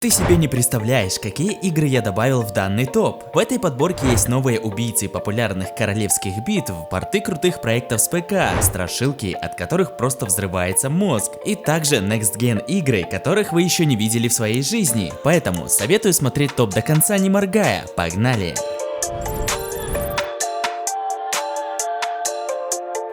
Ты себе не представляешь, какие игры я добавил в данный топ. В этой подборке есть новые убийцы популярных королевских битв, порты крутых проектов с ПК, страшилки, от которых просто взрывается мозг, и также Next Gen игры, которых вы еще не видели в своей жизни. Поэтому советую смотреть топ до конца, не моргая. Погнали!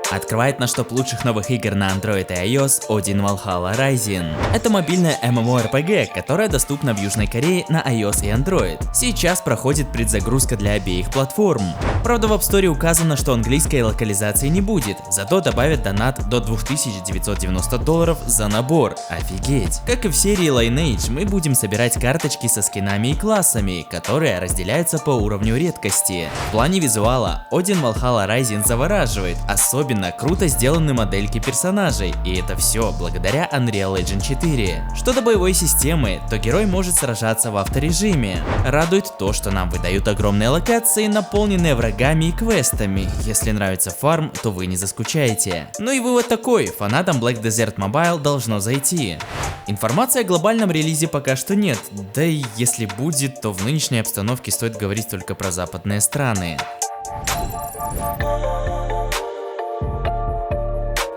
Открывает наш топ лучших новых игр на Android и iOS Odin Valhalla Rising. Это мобильная MMORPG, которая доступна в Южной Корее на iOS и Android. Сейчас проходит предзагрузка для обеих платформ. Правда, в App Store указано, что английской локализации не будет, зато добавят донат до $2990 за набор. Офигеть! Как и в серии Lineage, мы будем собирать карточки со скинами и классами, которые разделяются по уровню редкости. В плане визуала Odin Valhalla Rising завораживает, особенно круто сделаны модельки персонажей, и это все благодаря Unreal Engine 4. Что до боевой системы, то герой может сражаться в авторежиме. Радует то, что нам выдают огромные локации, наполненные врагами и квестами. Если нравится фарм, то вы не заскучаете. Ну и вывод такой: фанатам Black Desert Mobile должно зайти. Информации о глобальном релизе пока что нет, да и если будет, то в нынешней обстановке стоит говорить только про западные страны.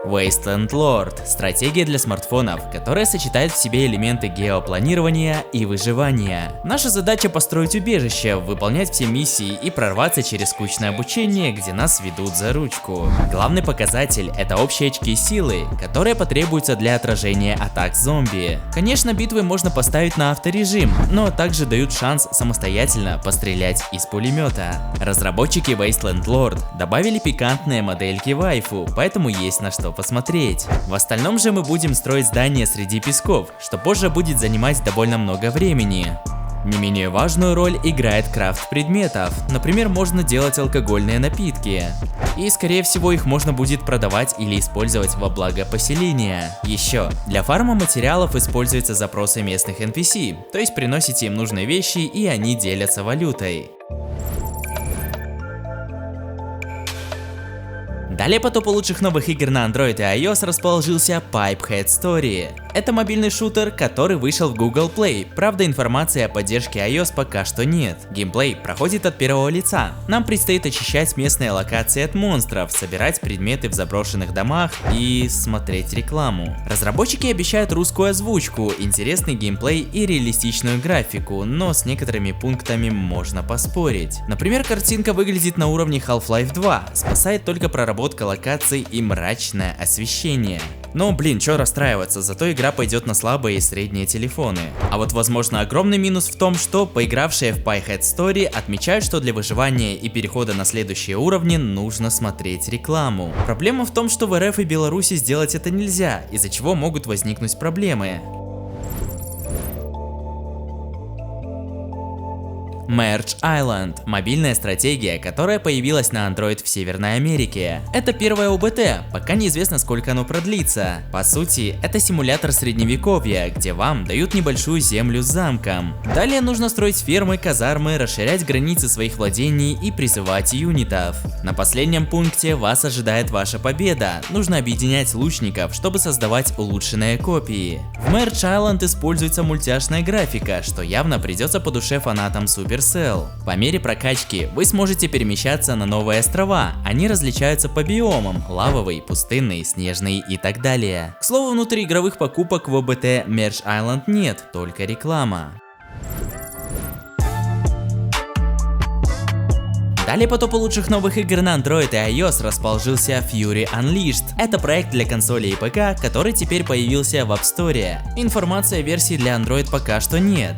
Wasteland Lord – стратегия для смартфонов, которая сочетает в себе элементы геопланирования и выживания. Наша задача – построить убежище, выполнять все миссии и прорваться через скучное обучение, где нас ведут за ручку. Главный показатель – это общие очки силы, которые потребуются для отражения атак зомби. Конечно, битвы можно поставить на авторежим, но также дают шанс самостоятельно пострелять из пулемета. Разработчики Wasteland Lord добавили пикантные модельки вайфу, поэтому есть на что посмотреть. В остальном же мы будем строить здания среди песков, что позже будет занимать довольно много времени. Не менее важную роль играет крафт предметов. Например, можно делать алкогольные напитки. И скорее всего их можно будет продавать или использовать во благо поселения. Еще, для фарма материалов используются запросы местных NPC, то есть приносите им нужные вещи и они делятся валютой. Далее по топу лучших новых игр на Android и iOS расположился Pipehead Story. Это мобильный шутер, который вышел в Google Play, правда информации о поддержке iOS пока что нет. Геймплей проходит от первого лица. Нам предстоит очищать местные локации от монстров, собирать предметы в заброшенных домах и смотреть рекламу. Разработчики обещают русскую озвучку, интересный геймплей и реалистичную графику, но с некоторыми пунктами можно поспорить. Например, картинка выглядит на уровне Half-Life 2, спасает только проработка локаций и мрачное освещение. Но блин, чё расстраиваться, зато игра пойдет на слабые и средние телефоны. А вот возможно огромный минус в том, что поигравшие в Pipehead Story отмечают, что для выживания и перехода на следующие уровни нужно смотреть рекламу. Проблема в том, что в РФ и Беларуси сделать это нельзя, из-за чего могут возникнуть проблемы. Merge Island – мобильная стратегия, которая появилась на Android в Северной Америке. Это первое ОБТ, пока неизвестно, сколько оно продлится. По сути, это симулятор средневековья, где вам дают небольшую землю с замком. Далее нужно строить фермы, казармы, расширять границы своих владений и призывать юнитов. На последнем пункте вас ожидает ваша победа. Нужно объединять лучников, чтобы создавать улучшенные копии. В Merge Island используется мультяшная графика, что явно придется по душе фанатам Supercell. По мере прокачки вы сможете перемещаться на новые острова, они различаются по биомам: лавовый, пустынный, снежный и так далее. К слову, внутриигровых покупок в ОБТ Merge Island нет, только реклама. Далее по топу лучших новых игр на Android и iOS расположился Fury Unleashed. Это проект для консолей и ПК, который теперь появился в App Store. Информации о версии для Android пока что нет.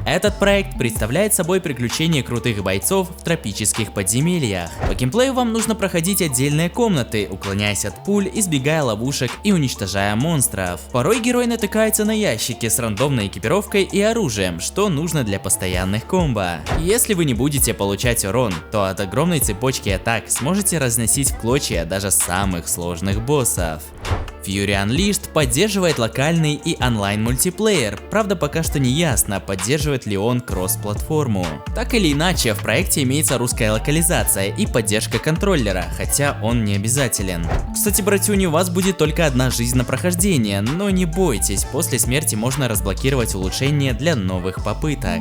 Этот проект представляет собой приключения крутых бойцов в тропических подземельях. По геймплею вам нужно проходить отдельные комнаты, уклоняясь от пуль, избегая ловушек и уничтожая монстров. Порой герой натыкается на ящики с рандомной экипировкой и оружием, что нужно для постоянных комбо. Если вы не будете получать урон, то от огромной цепочки атак сможете разносить в клочья даже самых сложных боссов. Fury Unleashed поддерживает локальный и онлайн мультиплеер, правда пока что не ясно, поддерживает ли он кросс-платформу. Так или иначе, в проекте имеется русская локализация и поддержка контроллера, хотя он не обязателен. Кстати, братюни, у вас будет только одна жизнь на прохождение, но не бойтесь, после смерти можно разблокировать улучшения для новых попыток.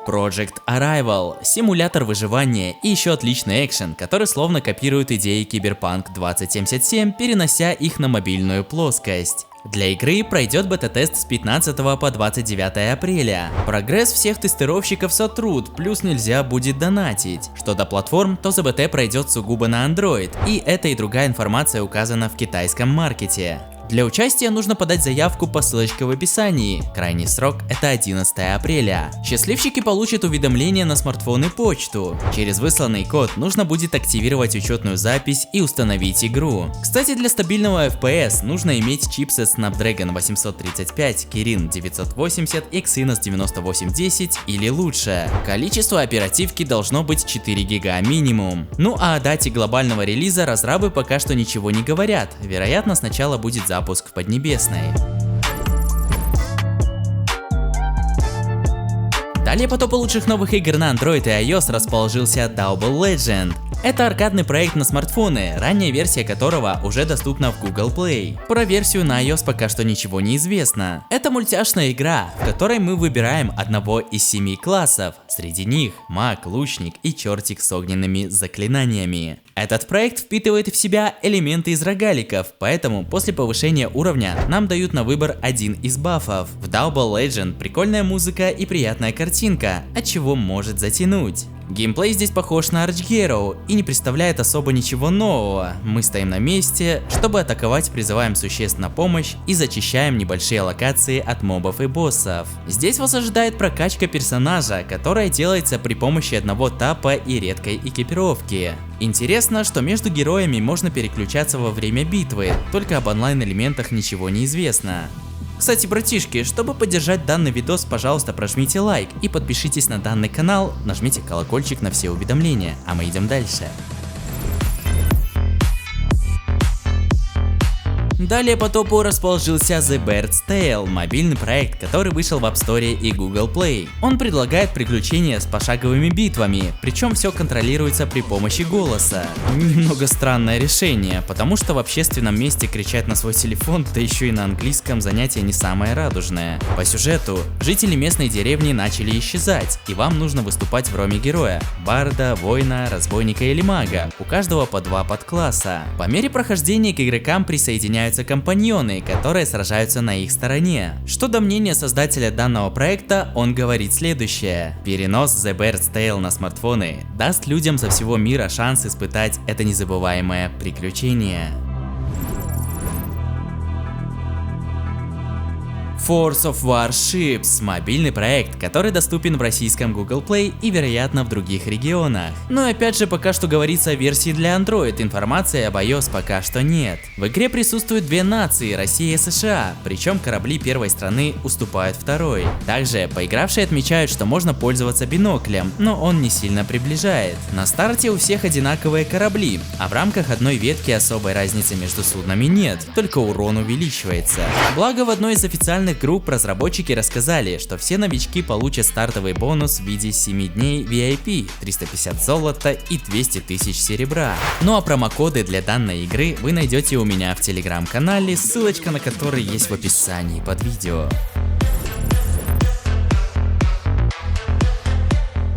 Project Arrival – симулятор выживания и еще отличный экшен, который словно копирует идеи Cyberpunk 2077, перенося их на мобильную плоскость. Для игры пройдет бета-тест с 15 по 29 апреля. Прогресс всех тестировщиков сотрут, плюс нельзя будет донатить. Что до платформ, то ЗБТ пройдет сугубо на Android, и эта и другая информация указана в китайском маркете. Для участия нужно подать заявку по ссылочке в описании. Крайний срок – это 11 апреля. Счастливчики получат уведомление на смартфон и почту. Через высланный код нужно будет активировать учетную запись и установить игру. Кстати, для стабильного FPS нужно иметь чипсет Snapdragon 835, Kirin 980, Exynos 9810 или лучше. Количество оперативки должно быть 4 гига минимум. Ну а о дате глобального релиза разрабы пока что ничего не говорят. Вероятно, сначала будет запуск в Поднебесной. Далее по топу лучших новых игр на Android и iOS расположился Double Legend. Это аркадный проект на смартфоны, ранняя версия которого уже доступна в Google Play. Про версию на iOS пока что ничего не известно. Это мультяшная игра, в которой мы выбираем одного из 7 классов. Среди них маг, лучник и чертик с огненными заклинаниями. Этот проект впитывает в себя элементы из рогаликов, поэтому после повышения уровня нам дают на выбор один из бафов. В Double Legend прикольная музыка и приятная картинка, от чего может затянуть. Геймплей здесь похож на Arch Hero и не представляет особо ничего нового. Мы стоим на месте, чтобы атаковать, призываем существ на помощь и зачищаем небольшие локации от мобов и боссов. Здесь вас ожидает прокачка персонажа, которая делается при помощи одного тапа и редкой экипировки. Интересно, что между героями можно переключаться во время битвы, только об онлайн элементах ничего не известно. Кстати, братишки, чтобы поддержать данный видос, пожалуйста, прожмите лайк и подпишитесь на данный канал, нажмите колокольчик на все уведомления, а мы идем дальше. Далее по топу расположился The Bard's Tale, мобильный проект, который вышел в App Store и Google Play. Он предлагает приключения с пошаговыми битвами, причем все контролируется при помощи голоса. Немного странное решение, потому что в общественном месте кричать на свой телефон, да еще и на английском, занятие не самое радужное. По сюжету, жители местной деревни начали исчезать, и вам нужно выступать в роли героя – барда, воина, разбойника или мага, у каждого по 2 подкласса. По мере прохождения к игрокам присоединяются компаньоны, которые сражаются на их стороне. Что до мнения создателя данного проекта, он говорит следующее: перенос The Bard's Tale на смартфоны даст людям со всего мира шанс испытать это незабываемое приключение. Force of Warships – мобильный проект, который доступен в российском Google Play и, вероятно, в других регионах. Но опять же, пока что говорится о версии для Android, информации об iOS пока что нет. В игре присутствуют две нации – Россия и США, причем корабли первой страны уступают второй. Также поигравшие отмечают, что можно пользоваться биноклем, но он не сильно приближает. На старте у всех одинаковые корабли, а в рамках одной ветки особой разницы между суднами нет, только урон увеличивается. Благо, в одной из официальных групп разработчики рассказали, что все новички получат стартовый бонус в виде 7 дней VIP, 350 золота и 200 тысяч серебра. Ну а промокоды для данной игры вы найдете у меня в телеграм-канале, ссылочка на который есть в описании под видео.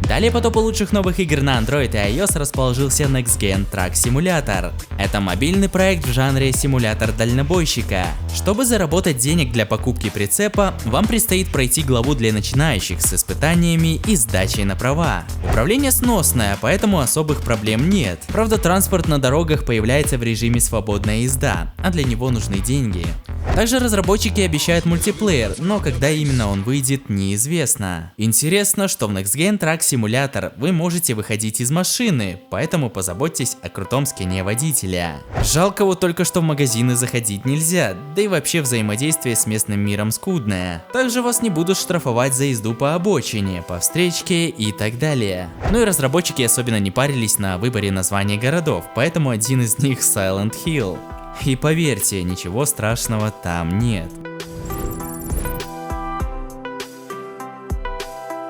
Далее по топу лучших новых игр на Android и iOS расположился Next Gen Truck Simulator. Это мобильный проект в жанре симулятор дальнобойщика. Чтобы заработать денег для покупки прицепа, вам предстоит пройти главу для начинающих с испытаниями и сдачей на права. Управление сносное, поэтому особых проблем нет. Правда, транспорт на дорогах появляется в режиме свободная езда, а для него нужны деньги. Также разработчики обещают мультиплеер, но когда именно он выйдет, неизвестно. Интересно, что в Next Gen Truck Simulator симулятор, вы можете выходить из машины, поэтому позаботьтесь о крутом скине водителя. Жалко вот только что в магазины заходить нельзя, да и вообще взаимодействие с местным миром скудное. Также вас не будут штрафовать за езду по обочине, по встречке и так далее. Ну и разработчики особенно не парились на выборе названий городов, поэтому один из них Silent Hill. И поверьте, ничего страшного там нет.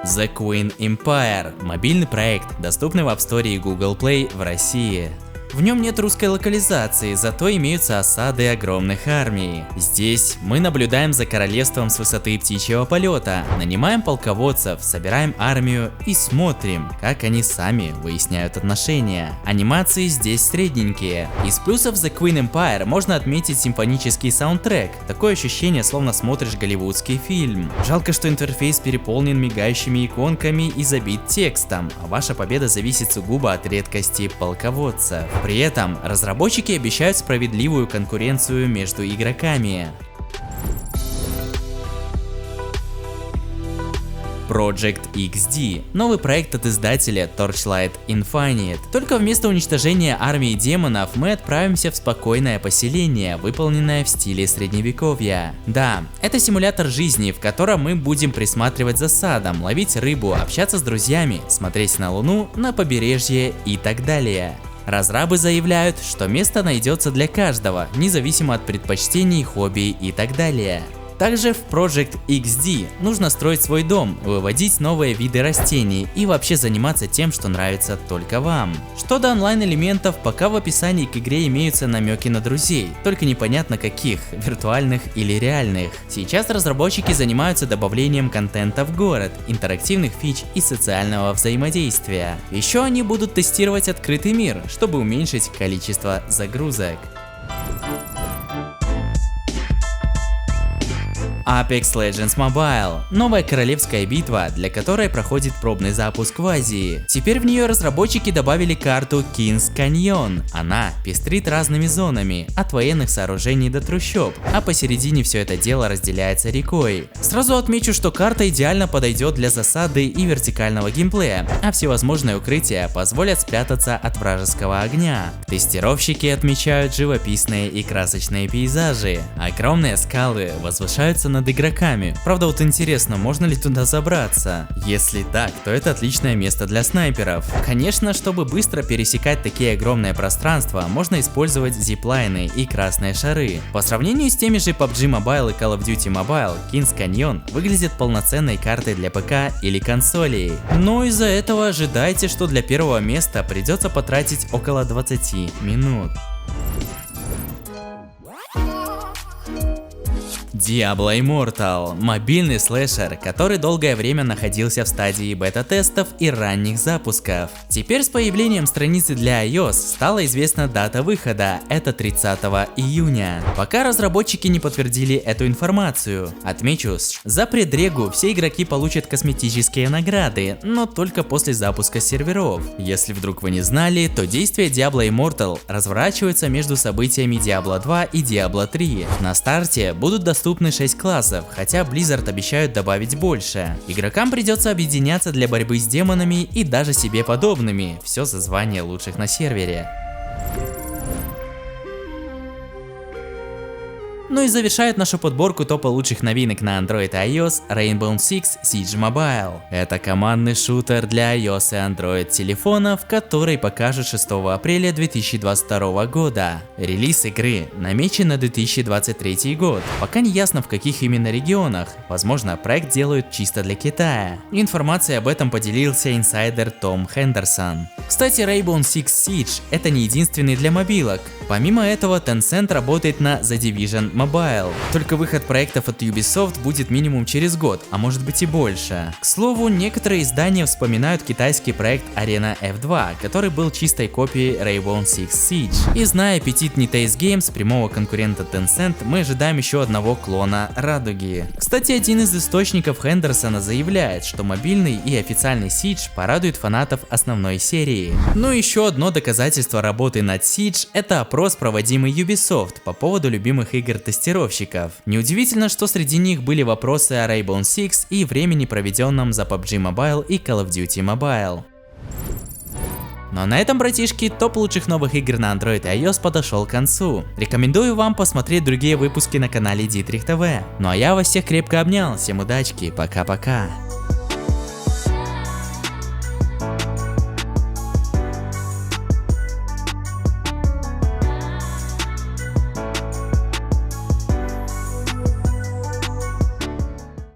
The Queen Empire – мобильный проект, доступный в App Store и Google Play в России. В нем нет русской локализации, зато имеются осады огромных армий. Здесь мы наблюдаем за королевством с высоты птичьего полета, нанимаем полководцев, собираем армию и смотрим, как они сами выясняют отношения. Анимации здесь средненькие. Из плюсов The Queen Empire можно отметить симфонический саундтрек. Такое ощущение, словно смотришь голливудский фильм. Жалко, что интерфейс переполнен мигающими иконками и забит текстом, а ваша победа зависит сугубо от редкости полководцев. При этом разработчики обещают справедливую конкуренцию между игроками. Project XD – новый проект от издателя Torchlight Infinite. Только вместо уничтожения армии демонов мы отправимся в спокойное поселение, выполненное в стиле средневековья. Да, это симулятор жизни, в котором мы будем присматривать за садом, ловить рыбу, общаться с друзьями, смотреть на Луну, на побережье и так далее. Разрабы заявляют, что место найдется для каждого, независимо от предпочтений, хобби и так далее. Также в Project XD нужно строить свой дом, выводить новые виды растений и вообще заниматься тем, что нравится только вам. Что до онлайн-элементов, пока в описании к игре имеются намеки на друзей, только непонятно каких, виртуальных или реальных. Сейчас разработчики занимаются добавлением контента в город, интерактивных фич и социального взаимодействия. Еще они будут тестировать открытый мир, чтобы уменьшить количество загрузок. Apex Legends Mobile – новая королевская битва, для которой проходит пробный запуск в Азии. Теперь в нее разработчики добавили карту Kings Canyon. Она пестрит разными зонами, от военных сооружений до трущоб, а посередине все это дело разделяется рекой. Сразу отмечу, что карта идеально подойдет для засады и вертикального геймплея, а всевозможные укрытия позволят спрятаться от вражеского огня. Тестировщики отмечают живописные и красочные пейзажи. Огромные скалы возвышаются над игроками. Правда, вот интересно, можно ли туда забраться? Если так, то это отличное место для снайперов. Конечно, чтобы быстро пересекать такие огромные пространства, можно использовать зиплайны и красные шары. По сравнению с теми же PUBG Mobile и Call of Duty Mobile, Kings Canyon выглядит полноценной картой для ПК или консолей. Но из-за этого ожидайте, что для первого места придется потратить около 20 минут. Diablo Immortal – мобильный слэшер, который долгое время находился в стадии бета-тестов и ранних запусков. Теперь с появлением страницы для iOS стала известна дата выхода – это 30 июня. Пока разработчики не подтвердили эту информацию. Отмечу, за предрегу все игроки получат косметические награды, но только после запуска серверов. Если вдруг вы не знали, то действие Diablo Immortal разворачивается между событиями Diablo 2 и Diablo 3. На старте будут доступны 6 классов, хотя Blizzard обещают добавить больше. Игрокам придется объединяться для борьбы с демонами и даже себе подобными, все за звание лучших на сервере. Ну и завершает нашу подборку топа лучших новинок на Android и iOS Rainbow Six Siege Mobile. Это командный шутер для iOS и Android телефонов, который покажут 6 апреля 2022 года. Релиз игры намечен на 2023 год, пока не ясно в каких именно регионах, возможно проект делают чисто для Китая. Информацией об этом поделился инсайдер Том Хендерсон. Кстати, Rainbow Six Siege это не единственный для мобилок. Помимо этого Tencent работает на The Division Mobile. Только выход проектов от Ubisoft будет минимум через год, а может быть и больше. К слову, некоторые издания вспоминают китайский проект Arena F2, который был чистой копией Rainbow Six Siege. И зная аппетит NetEase Games, прямого конкурента Tencent, мы ожидаем еще одного клона Радуги. Кстати, один из источников Хендерсона заявляет, что мобильный и официальный Siege порадует фанатов основной серии. Но еще одно доказательство работы над Siege – это опрос, проводимый Ubisoft по поводу любимых игр тестировщиков. тестировщиков. Неудивительно, что среди них были вопросы о Rainbow Six и времени, проведенном за PUBG Mobile и Call of Duty Mobile. Ну а на этом, братишки, топ лучших новых игр на Android и iOS подошел к концу. Рекомендую вам посмотреть другие выпуски на канале Дитрих ТВ. Ну а я вас всех крепко обнял, всем удачки, пока-пока.